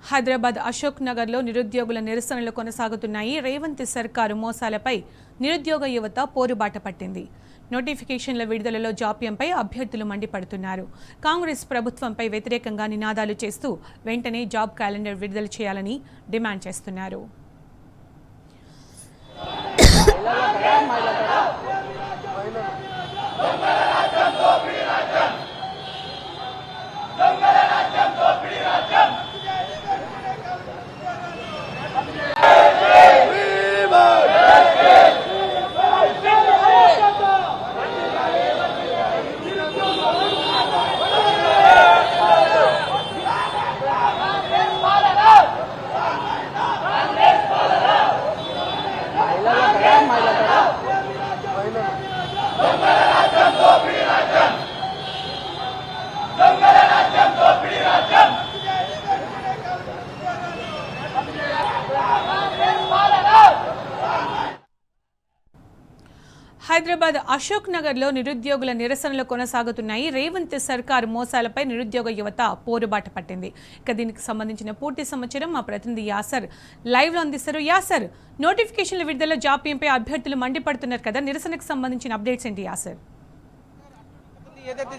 హైదరాబాద్ అశోక్ నగర్లో నిరుద్యోగుల నిరసనలు కొనసాగుతున్నాయి. రేవంత్ సర్కారు మోసాలపై నిరుద్యోగ యువత పోరుబాట పట్టింది. నోటిఫికేషన్ల విడుదలలో జాప్యంపై అభ్యర్థులు మండిపడుతున్నారు. కాంగ్రెస్ ప్రభుత్వంపై వ్యతిరేకంగా నినాదాలు చేస్తూ వెంటనే జాబ్ క్యాలెండర్ విడుదల చేయాలని డిమాండ్ చేస్తున్నారు. హైదరాబాద్ అశోక్ నగర్లో నిరుద్యోగుల నిరసనలు కొనసాగుతున్నాయి. రేవంత్ సర్కారు మోసాలపై నిరుద్యోగ యువత పోరుబాట పట్టింది. ఇక దీనికి సంబంధించిన పూర్తి సమాచారం మా ప్రతినిధి యాసర్ లైవ్ లో అందిస్తారు. యాసర్, నోటిఫికేషన్ల విడుదల జాప్యంపై అభ్యర్థులు మండిపడుతున్నారు కదా, నిరసనకు సంబంధించిన అప్డేట్స్ ఏంటి యాసర్? ఏదైతే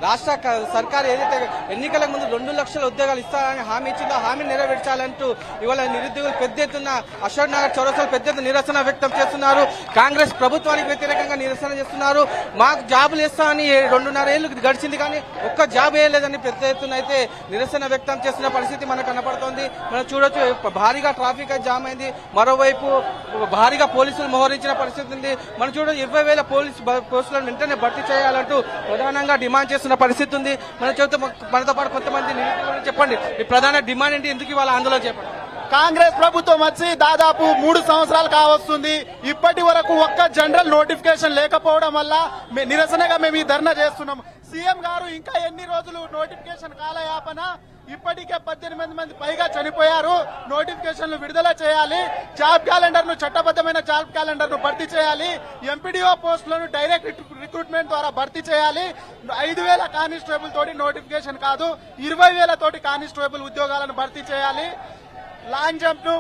రాష్ట్ర సర్కార్ ఏదైతే ఎన్నికల ముందు 2 లక్షల ఉద్యోగాలు ఇస్తారని హామీ ఇచ్చిందో హామీ నెరవేర్చాలంటూ ఇవాళ నిరుద్యోగులు పెద్ద ఎత్తున అశోక్ నగర్ చౌరస్తాలో పెద్ద ఎత్తున నిరసన వ్యక్తం చేస్తున్నారు. కాంగ్రెస్ ప్రభుత్వానికి వ్యతిరేకంగా నిరసన చేస్తున్నారు. మాకు జాబులు ఇస్తామని 2.5 ఏళ్లు గడిచింది కానీ ఒక్క జాబ్ వేయలేదని పెద్ద ఎత్తున అయితే నిరసన వ్యక్తం చేస్తున్న పరిస్థితి మనకు కనపడుతోంది. మనం చూడొచ్చు, భారీగా ట్రాఫిక్ జామ్ అయింది. మరోవైపు భారీగా పోలీసులు మోహరించిన పరిస్థితి ఉంది. మనం చూడొచ్చు, 20,000 పోస్టులను వెంటనే భర్తీ చేయాలంటూ ప్రధానంగా డిమాండ్ చేస్తున్న పరిస్థితి ఉంది. మనం చెబుతూ మనతో పాటు కొంతమంది నిరుద్యోగులు చెప్పండి, మీ ప్రధాన డిమాండ్ ఏంటి, ఎందుకు ఇవాళ ఆందోళన చెప్పండి? కాంగ్రెస్ ప్రభుత్వం వచ్చి దాదాపు 3 సంవత్సరాలు కావస్తుంది. ఇప్పటి వరకు ఒక్క జనరల్ నోటిఫికేషన్ లేకపోవడం వల్ల నిరసనగా మేము ఈ ధర్నా చేస్తున్నాం. సీఎం గారు ఇంకా ఎన్ని రోజులు నోటిఫికేషన్ కాలయాపన? ఇప్పటికే 18 మంది పైగా చనిపోయారు. నోటిఫికేషన్లు విడుదల చేయాలి. జాబ్ క్యాలెండర్ ను, చట్టబద్దమైన జాబ్ క్యాలెండర్ ను భర్తీ చేయాలి. ఎంపీడీఓ పోస్టులను డైరెక్ట్ రిక్రూట్మెంట్ ద్వారా భర్తీ చేయాలి. 5,000 కానిస్టేబుల్ తోటి నోటిఫికేషన్ కాదు, 20,000 తోటి కానిస్టేబుల్ ఉద్యోగాలను భర్తీ చేయాలి. లాంగ్ జంప్ ను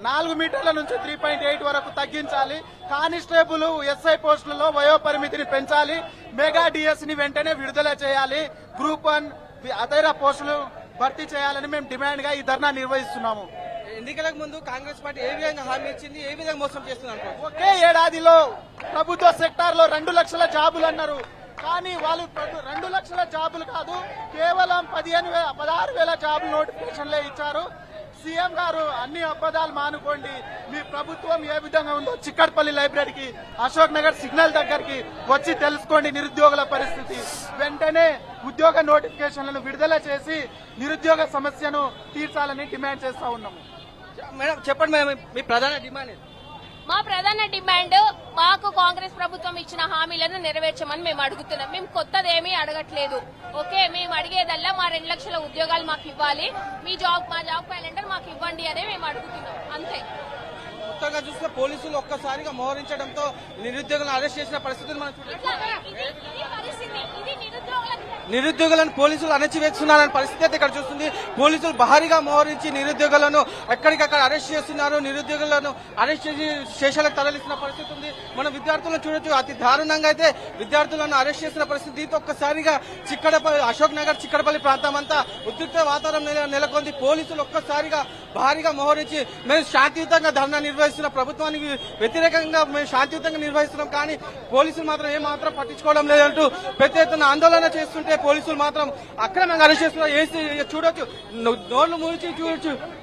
4 మీటర్ల నుంచి 3.8 వరకు తగ్గించాలి. కానిస్టేబుల్, ఎస్ఐ పోస్టులలో వయో పరిమితిని పెంచాలి. మెగా డిఎస్ ని వెంటనే విడుదల చేయాలి. గ్రూప్ 1 అదైన పోస్టులు భర్తీ చేయాలని మేము డిమాండ్ గా ఈ ధర్నా నిర్వహిస్తున్నాము. ఎన్నికలకు ముందు కాంగ్రెస్ పార్టీ ఏ విధంగా హామీ ఇచ్చింది, ఏ విధంగా మోసం చేస్తుంది? ఒకే ఏడాదిలో ప్రభుత్వ సెక్టార్ లో 2 లక్షల జాబులు అన్నారు. కానీ వాళ్ళు 2 లక్షల జాబులు కాదు, కేవలం 16,000 జాబులు నోటిఫికేషన్లే ఇచ్చారు. సీఎం గారు అన్ని అబద్దాలు మానుకోండి. మీ ప్రభుత్వం ఏ విధంగా ఉందో చిక్కడపల్లి లైబ్రరీకి, అశోక్ నగర్ సిగ్నల్ దగ్గరికి వచ్చి తెలుసుకోండి నిరుద్యోగుల పరిస్థితి. వెంటనే ఉద్యోగ నోటిఫికేషన్లను విడుదల చేసి నిరుద్యోగ సమస్యను తీర్చాలని డిమాండ్ చేస్తా ఉన్నాము. మేడం చెప్పండి, మేడం మీ ప్రధాన డిమాండ్? మా ప్రధాన డిమాండ్, మాకు కాంగ్రెస్ ప్రభుత్వం ఇచ్చిన హామీలను నెరవేర్చమని మేము అడుగుతున్నాం. మేము కొత్తదేమీ అడగట్లేదు. ఓకే, మేము అడిగేదల్లా మా 2 లక్షల ఉద్యోగాలు మాకు ఇవ్వాలి, మా జాబ్ క్యాలెండర్ మాకు ఇవ్వండి అనే మేము అడుగుతున్నాం, అంతే. కొత్తగా చూస్తే పోలీసులు ఒక్కసారిగా మోహరించడంతో నిరుద్యోగులను అరెస్ట్ చేసిన పరిస్థితులు మనం నిరుద్యోగులను పోలీసులు అణచివేస్తున్నారనే పరిస్థితి అయితే ఇక్కడ చూస్తుంది. పోలీసులు భారీగా మోహరించి నిరుద్యోగులను ఎక్కడికక్కడ అరెస్ట్ చేస్తున్నారు. నిరుద్యోగులను అరెస్ట్ చేసి స్టేషన్లకు తరలిస్తున్న పరిస్థితి ఉంది. మనం విద్యార్థులను చూడొచ్చు, అతి దారుణంగా అయితే విద్యార్థులను అరెస్ట్ చేసిన పరిస్థితి. దీంతో ఒక్కసారిగా అశోక్ నగర్ చిక్కడపల్లి ప్రాంతం అంతా ఉద్రిక్త వాతావరణం నెలకొంది. పోలీసులు ఒక్కసారిగా భారీగా మోహరించి మేము శాంతియుతంగా ధర్నా నిర్వహిస్తున్న ప్రభుత్వానికి వ్యతిరేకంగా మేము శాంతియుతంగా నిర్వహిస్తున్నాం, కానీ పోలీసులు మాత్రం ఏమాత్రం పట్టించుకోవడం లేదంటూ పెద్ద ఎత్తున ఆందోళన చేస్తుంటే పోలీసులు మాత్రం అక్రమంగా అరెస్ట్ చేస్తున్నారు. చూడొచ్చు, నోళ్లు మూసి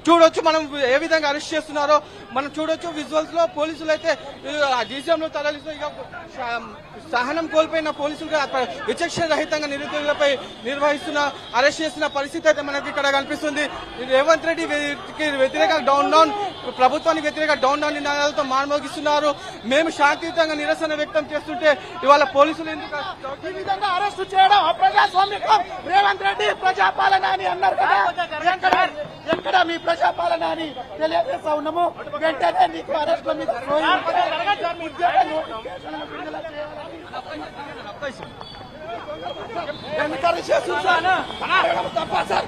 చూడొచ్చు మనం ఏ విధంగా అరెస్ట్ చేస్తున్నారో మనం చూడొచ్చు. విజువల్స్ లో పోలీసులు అయితే జీసీఎంలో తరలిస్తూ సహనం కోల్పోయిన పోలీసులు విచక్షణ రహితంగా నిరుద్యోగులపై అరెస్ట్ చేస్తున్న పరిస్థితి అయితే మనకి ఇక్కడ కనిపిస్తుంది. రేవంత్ రెడ్డి వ్యతిరేక డౌన్ ప్రభుత్వానికి వ్యతిరేక డౌన్ నినాదాలతో మాన్మోగిస్తున్నారు. మేము శాంతియుతంగా నిరసన వ్యక్తం చేస్తుంటే ఇవాళ పోలీసులు ఎందుకు ఈ విధంగా అరెస్టు చేయడం అప్రజాస్వామికం? రేవంత్ రెడ్డి ప్రజాపాలన అని అన్నారు కదా, ఎక్కడ మీ ప్రజాపాలన అని తెలియజేస్తా ఉన్నాము. వెంటనే నీకు అరెస్టుల మీద ఉద్యోగ నోటిఫికేషన్లను విడుదల చేయాలని ఎందుకు అరెస్ట్ చేస్తున్నారు సార్? తప్ప సార్?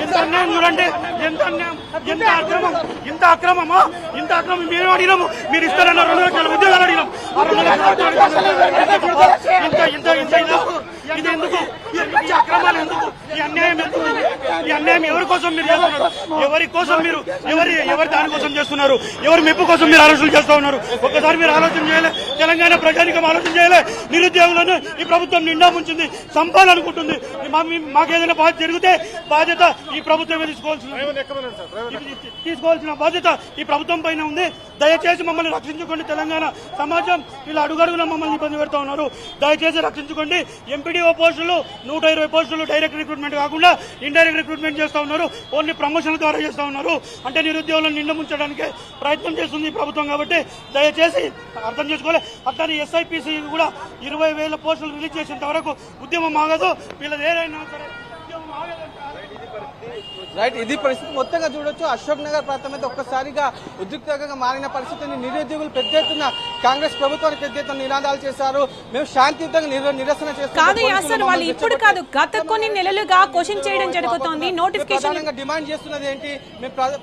ఎంత అన్యాయం చూడండి, ఎంత అన్యాయం, ఎంత అక్రమం, ఇంత అక్రమమా, ఇంత అక్రమం. మేము అడిగినాము, మీరు ఇస్తారన్న 2 లక్షల ఉద్యోగాలు అడిగినాం. ఆ 2 లక్షల ఇంత ఇంత ఇంత ఇది ఎందుకు? ఈ అక్రమాలు ఎందుకు? ఈ అన్యాయం ఎందుకు? ఈ అన్యాయం ఎవరి కోసం మీరు చేస్తున్నారు? ఎవరి కోసం మీరు ఎవరి దానికోసం చేస్తున్నారు? ఎవరి మెప్పు కోసం మీరు ఆలోచనలు చేస్తూ ఉన్నారు? ఒక్కసారి మీరు ఆలోచన చేయలే? తెలంగాణ ప్రజానికం ఆలోచన చేయలే? నిరుద్యోగులను ఈ ప్రభుత్వం నిండా ముంచింది, చంపాలనుకుంటుంది. మాకేదైనా బాధ్యత జరిగితే బాధ్యత ఈ ప్రభుత్వమే తీసుకోవాల్సిన బాధ్యత ఈ ప్రభుత్వం పైన ఉంది. దయచేసి మమ్మల్ని రక్షించుకోండి. తెలంగాణ సమాజం ఇలా అడుగడుగున మమ్మల్ని ఇబ్బంది పెడతా ఉన్నారు. దయచేసి రక్షించుకోండి. ఎంపీడీఓ పోస్టులు 120 పోస్టులు డైరెక్ట్ రిక్రూట్మెంట్ కాకుండా ఇండైరెక్ట్ రిక్రూట్మెంట్ చేస్తా ఉన్నారు. ఓన్లీ ప్రమోషన్ల ద్వారా చేస్తా ఉన్నారు. అంటే నిరుద్యోగులను నిండా ముంచడానికి ప్రయత్నం చేస్తుంది ఈ ప్రభుత్వం. కాబట్టి దయచేసి అర్థం చేసుకోవాలి. అట్లానే ఎస్ఐపిసి కూడా 20,000 పోస్టులు రిలీజ్ చేసేంత వరకు ఉద్యమం ఆగదు. వీళ్ళది ఏదైనా సరే ఉద్యమం ఆగదంటే రైట్, ఇది పరిస్థితి. మొత్తంగా చూడొచ్చు, అశోక్ నగర్ ప్రాంతం అయితే ఒక్కసారిగా ఉద్రిక్తంగా మారిన పరిస్థితిని నిరుద్యోగులు పెద్ద ఎత్తున కాంగ్రెస్ ప్రభుత్వానికి పెద్ద ఎత్తున నినాదాలు చేశారు. మేము శాంతియుతంగా నిరసన కాదు యాసర్, వాళ్ళు ఇప్పుడు కాదు, గత కొన్ని నెలలుగా క్వశ్చన్ చేయడం జరుగుతోంది. నోటిఫికేషన్ డిమాండ్ చేస్తున్నది ఏంటి? మేము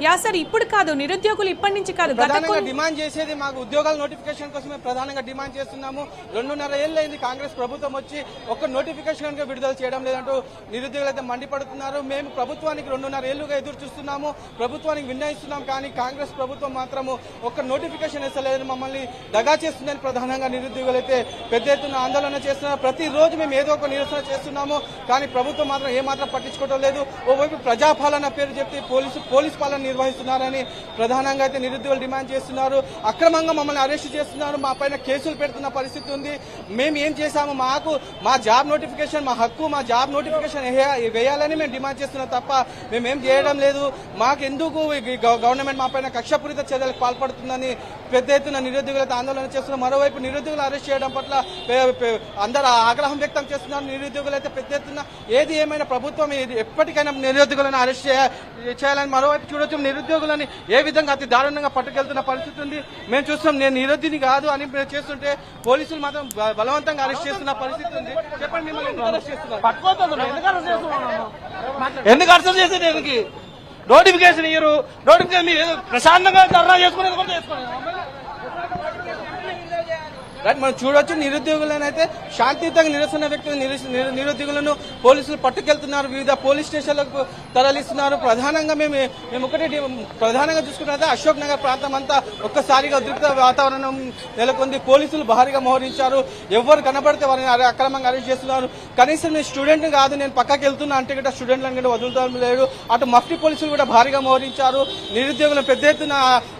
యాసర్ ఇప్పుడు కాదు, నిరుద్యోగులు ఇప్పటి నుంచి కాదు, ప్రధానంగా డిమాండ్ చేసేది మాకు ఉద్యోగాల నోటిఫికేషన్ కోసమే ప్రధానంగా డిమాండ్ చేస్తున్నాము. 2.5 ఏళ్ళు అయింది కాంగ్రెస్ ప్రభుత్వం వచ్చి ఒక్క నోటిఫికేషన్ విడుదల చేయడం లేదంటూ నిరుద్యోగులు అయితే మండిపడుతున్నారు. మేము ప్రభుత్వానికి 2.5 ఏళ్లుగా ఎదురు చూస్తున్నాము, ప్రభుత్వానికి విన్నయిస్తున్నాం, కానీ కాంగ్రెస్ ప్రభుత్వం మాత్రము ఒక్క నోటిఫికేషన్ ఇస్తలేదు, మమ్మల్ని దగా చేస్తుందని ప్రధానంగా నిరుద్యోగులు అయితే పెద్ద ఎత్తున ఆందోళన చేస్తున్నారు. ప్రతిరోజు మేము ఏదో ఒక నిరసన చేస్తున్నాము, కానీ ప్రభుత్వం మాత్రం ఏమాత్రం పట్టించుకోవడం లేదు. ఓవైపు ప్రజాపాలన పేరు చెప్పి పోలీస్ పాలన నిర్వహిస్తున్నారని ప్రధానంగా అయితే నిరుద్యోగులు డిమాండ్ చేస్తున్నారు. అక్రమంగా మమ్మల్ని అరెస్ట్ చేస్తున్నారు, మా పైన కేసులు పెడుతున్న పరిస్థితి ఉంది. మేము ఏం చేశాము? మా జాబ్ నోటిఫికేషన్, మా హక్కు, మా జాబ్ నోటిఫికేషన్ వేయాలని మేము డిమాండ్ చేస్తున్నాం తప్ప మేమేం చేయడం లేదు. మాకెందుకు గవర్నమెంట్ మా పైన కక్షపూరిత చర్యలకు పాల్పడుతుందని పెద్ద ఎత్తున నిరుద్యోగులతో ఆందోళన చేస్తున్నారు. మరోవైపు నిరుద్యోగులు అరెస్ట్ చేయడం పట్ల అందరూ ఆగ్రహం వ్యక్తం చేస్తున్నారు. నిరుద్యోగులు అయితే పెద్ద ఎత్తున ఏది ఏమైనా ప్రభుత్వం ఎప్పటికైనా నిరుద్యోగులను అరెస్ట్ చేయాలని మరోవైపు చూడొచ్చు. నిరుద్యోగులని ఏ విధంగా అతి దారుణంగా పట్టుకెళ్తున్న పరిస్థితి ఉంది. మేము చూస్తున్నాం, నేను నిరుద్యోగిని కాదు అని చేస్తుంటే పోలీసులు మాత్రం బలవంతంగా అరెస్ట్ చేస్తున్న పరిస్థితి ఉంది. చెప్పండి, మిమ్మల్ని ఎందుకు అరెస్ట్ చేస్తున్నారు? ఎందుకు అరెస్ట్ చేసేది? నోటిఫికేషన్ ఇయ్యరు. నోటిఫికేషన్ మీరు ప్రశాంతంగా ధర్నా చేసుకునేది రైట్, మనం చూడొచ్చు, నిరుద్యోగులనైతే శాంతియుతంగా నిరసన వ్యక్తులు నిరుద్యోగులను పోలీసులు పట్టుకెళ్తున్నారు, వివిధ పోలీస్ స్టేషన్లకు తరలిస్తున్నారు. ప్రధానంగా మేము ఒకటి ప్రధానంగా చూసుకున్నట్లయితే అశోక్ నగర్ ప్రాంతం అంతా ఒక్కసారిగా ఉద్రిక్త వాతావరణం నెలకొంది. పోలీసులు భారీగా మోహరించారు. ఎవరు కనబడితే వారిని అక్రమంగా అరెస్ట్ చేస్తున్నారు. కనీసం నేను స్టూడెంట్ కాదు, నేను పక్కకి వెళ్తున్నా అంటే కూడా స్టూడెంట్లను కూడా వదులుతాం లేదు. అటు మఫ్టీ పోలీసులు కూడా భారీగా మోహరించారు. నిరుద్యోగులను పెద్ద ఎత్తున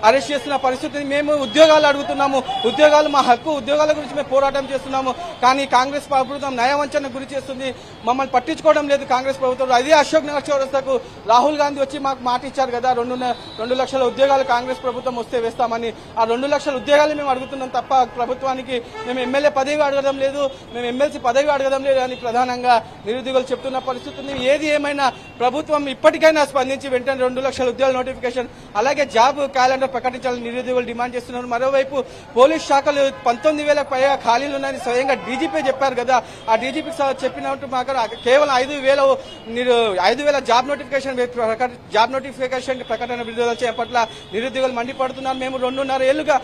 అరెస్ట్ చేస్తున్న పరిస్థితిని. మేము ఉద్యోగాలు అడుగుతున్నాము, ఉద్యోగాలు మా హక్కు, ఉద్యోగాల గురించి మేము పోరాటం చేస్తున్నాము, కానీ కాంగ్రెస్ ప్రభుత్వం నయవంచనకు గురి చేస్తుంది. మమ్మల్ని పట్టించుకోవడం లేదు కాంగ్రెస్ ప్రభుత్వం. అదే అశోక్ నగర్ చౌరస్తాకు రాహుల్ గాంధీ వచ్చి మాకు మాట ఇచ్చారు కదా, 2 లక్షల ఉద్యోగాలు కాంగ్రెస్ ప్రభుత్వం వస్తే వేస్తామని. ఆ 2 లక్షల ఉద్యోగాలు మేము అడుగుతున్నాం తప్ప ప్రభుత్వానికి మేము ఎమ్మెల్యే పదవి అడగడం లేదు, మేము ఎమ్మెల్సీ పదవి అడగడం లేదు అని ప్రధానంగా నిరుద్యోగులు చెప్తున్న పరిస్థితి ఉంది. ఏది ఏమైనా ప్రభుత్వం ఇప్పటికైనా స్పందించి వెంటనే 2 లక్షల ఉద్యోగాల నోటిఫికేషన్ అలాగే జాబ్ క్యాలెండర్ ప్రకటించాలని నిరుద్యోగులు డిమాండ్ చేస్తున్నారు. మరోవైపు పోలీస్ శాఖలు 19,000 పైగా ఖాళీలు ఉన్నాయని స్వయంగా డీజీపీ చెప్పారు కదా. ఆ డీజీపీ చెప్పినట్టు మాకు కేవలం 5,000 జాబ్ నోటిఫికేషన్ ప్రకటన విడుదల చేయడం పట్ల నిరుద్యోగులు మండిపడుతున్నారు. మేము 2.5 ఏళ్లుగా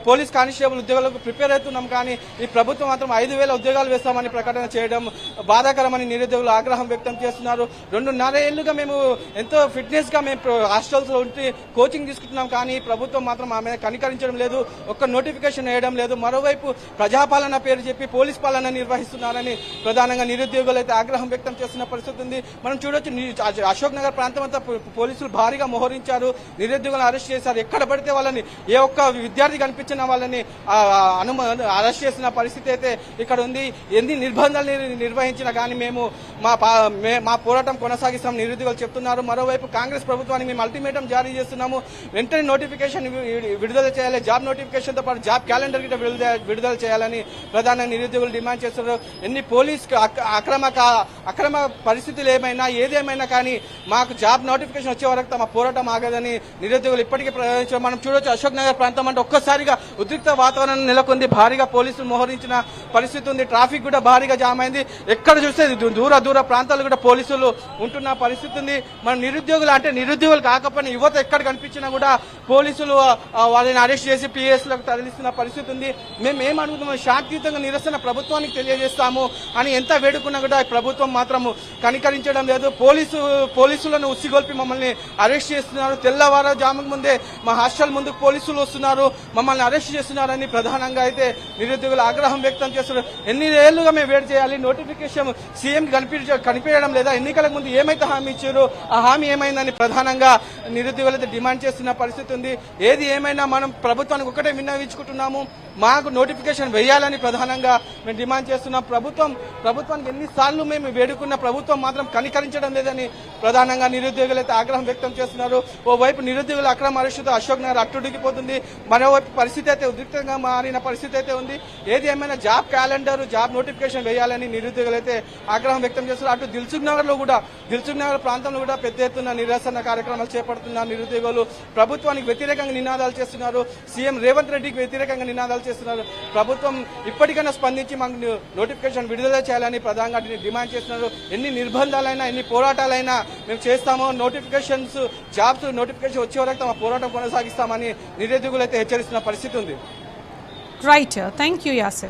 పోలీస్ కానిస్టేబుల్ ఉద్యోగాలకు ప్రిపేర్ అవుతున్నాం, కానీ ఈ ప్రభుత్వం మాత్రం 5,000 ఉద్యోగాలు వేస్తామని ప్రకటన చేయడం బాధాకరమని నిరుద్యోగులు ఆగ్రహం వ్యక్తం చేస్తున్నారు. 2.5 ఏళ్లుగా మేము ఎంతో ఫిట్నెస్ గా మేము హాస్టల్స్ లో ఉండి కోచింగ్ తీసుకుంటున్నాం, కానీ ప్రభుత్వం మాత్రం మా మీద కనికరించడం లేదు, ఒక్క నోటిఫికేషన్ వేయడం లేదు. మరోవైపు ప్రజాపాలన పేరు చెప్పి పోలీస్ పాలన నిర్వహిస్తున్నారని ప్రధానంగా నిరుద్యోగులు అయితే ఆగ్రహం వ్యక్తం చేస్తున్న పరిస్థితి ఉంది. మనం చూడొచ్చు, అశోక్ నగర్ ప్రాంతం అంతా పోలీసులు భారీగా మోహరించారు, నిరుద్యోగులను అరెస్ట్ చేశారు. ఎక్కడ పడితే వాళ్ళని, ఏ ఒక్క విద్యార్థి కనిపించిన వాళ్ళని అరెస్ట్ చేసిన పరిస్థితి అయితే ఇక్కడ ఉంది. ఎన్ని నిర్బంధాలు నిర్వహించినా కానీ మేము మా పోరాటం కొనసాగిస్తాం నిరుద్యోగులు చెప్తున్నారు. మరోవైపు కాంగ్రెస్ ప్రభుత్వానికి మేము అల్టిమేటం జారీ చేస్తున్నాము, వెంటనే నోటిఫికేషన్ విడుదల చేయాలి, జాబ్ నోటిఫికేషన్ తో పాటు జాబ్ క్యాలెండర్ గిట్ట విడుదల విడుదల చేయాలని ప్రధాన నిరుద్యోగులు డిమాండ్ చేస్తున్నారు. ఎన్ని పోలీస్ అక్రమ పరిస్థితులు ఏమైనా ఏదేమైనా కానీ మాకు జాబ్ నోటిఫికేషన్ వచ్చే వరకు తమ పోరాటం ఆగదని నిరుద్యోగులు ఇప్పటికీ ప్రయోగించారు. మనం చూడొచ్చు అశోక్ నగర్ ప్రాంతం అంటే ఒక్కసారిగా ఉద్రిక్త వాతావరణం నెలకొంది. భారీగా పోలీసులు మోహరించిన పరిస్థితి ఉంది. ట్రాఫిక్ కూడా భారీగా జామ్ అయింది. ఎక్కడ చూస్తే దూర ప్రాంతాలు కూడా పోలీసులు ఉంటున్న పరిస్థితి ఉంది. మన నిరుద్యోగులు అంటే నిరుద్యోగులు కాకపోయినా యువత ఎక్కడ కనిపించినా కూడా పోలీసులు వాళ్ళని అరెస్ట్ చేసి పిఎస్లకు తరలిస్తున్న పరిస్థితి ఉంది. మేము ఏమనుకుంటున్నాం, శాంతియుతంగా నిరసన ప్రభుత్వానికి తెలియజేస్తాము అని ఎంత వేడుకున్నా కూడా ప్రభుత్వం మాత్రం కనికరించడం లేదు. పోలీసులను ఉసిగొల్పి మమ్మల్ని అరెస్ట్ చేస్తున్నారు. తెల్లవారుజాముకు ముందే మా హాస్టల్ ముందుకు పోలీసులు వస్తున్నారు, మమ్మల్ని అరెస్ట్ చేస్తున్నారని ప్రధానంగా అయితే నిరుద్యోగులు ఆగ్రహం వ్యక్తం చేస్తున్నారు. ఎన్ని ఏళ్లుగా మేము వేడి చేయాలి, నోటిఫికేషన్ సీఎం కనిపించడం లేదా, ఎన్నికలకు ముందు ఏమైతే హామీ ఇచ్చారో ఆ హామీ ఏమైందని ప్రధానంగా నిరుద్యోగులు అయితే డిమాండ్ చేస్తున్న పరిస్థితి ఉంది. ఏది ఏమైనా మనం ప్రభుత్వానికి ఒకటే విన్నవించుకుంటున్నాము, మాకు నోటిఫికేషన్ వేయాలని ప్రధానంగా మేము డిమాండ్ చేస్తున్నాం. ప్రభుత్వానికి ఎన్నిసార్లు మేము వేడుకున్న ప్రభుత్వం మాత్రం కనికరించడం లేదని ప్రధానంగా నిరుద్యోగులు అయితే ఆగ్రహం వ్యక్తం చేస్తున్నారు. ఓవైపు నిరుద్యోగుల అక్రమ అరెస్టుతో అశోక్ నగర్ అట్టుడికిపోతుంది, మరోవైపు పరిస్థితి అయితే ఉద్రిక్తంగా మారిన పరిస్థితి అయితే ఉంది. ఏది ఏమైనా జాబ్ క్యాలెండర్ జాబ్ నోటిఫికేషన్ వేయాలని నిరుద్యోగులు అయితే ఆగ్రహం వ్యక్తం చేస్తున్నారు. అటు దిల్సుఖ్ నగర్ ప్రాంతంలో కూడా పెద్ద ఎత్తున నిరసన కార్యక్రమాలు చేపడుతున్నారు నిరుద్యోగులు. ప్రభుత్వానికి వ్యతిరేకంగా నినాదాలు చేస్తున్నారు, సీఎం రేవంత్ రెడ్డికి వ్యతిరేకంగా నినాదాలు చేస్తున్నారు. ప్రభుత్వం ఇప్పటికైనా స్పందించి మాకు నోటిఫికేషన్ విడుదల చేయాలని ప్రధానంగా డిమాండ్ చేస్తున్నారు. ఎన్ని నిర్బంధాలైనా ఎన్ని పోరాటాలైనా మేము చేస్తామో, జాబ్స్ నోటిఫికేషన్ వచ్చే వరకు తమ పోరాటం కొనసాగిస్తామని నిరుద్యోగులు అయితే హెచ్చరిస్తున్న పరిస్థితి ఉంది. Right, thank you Acer.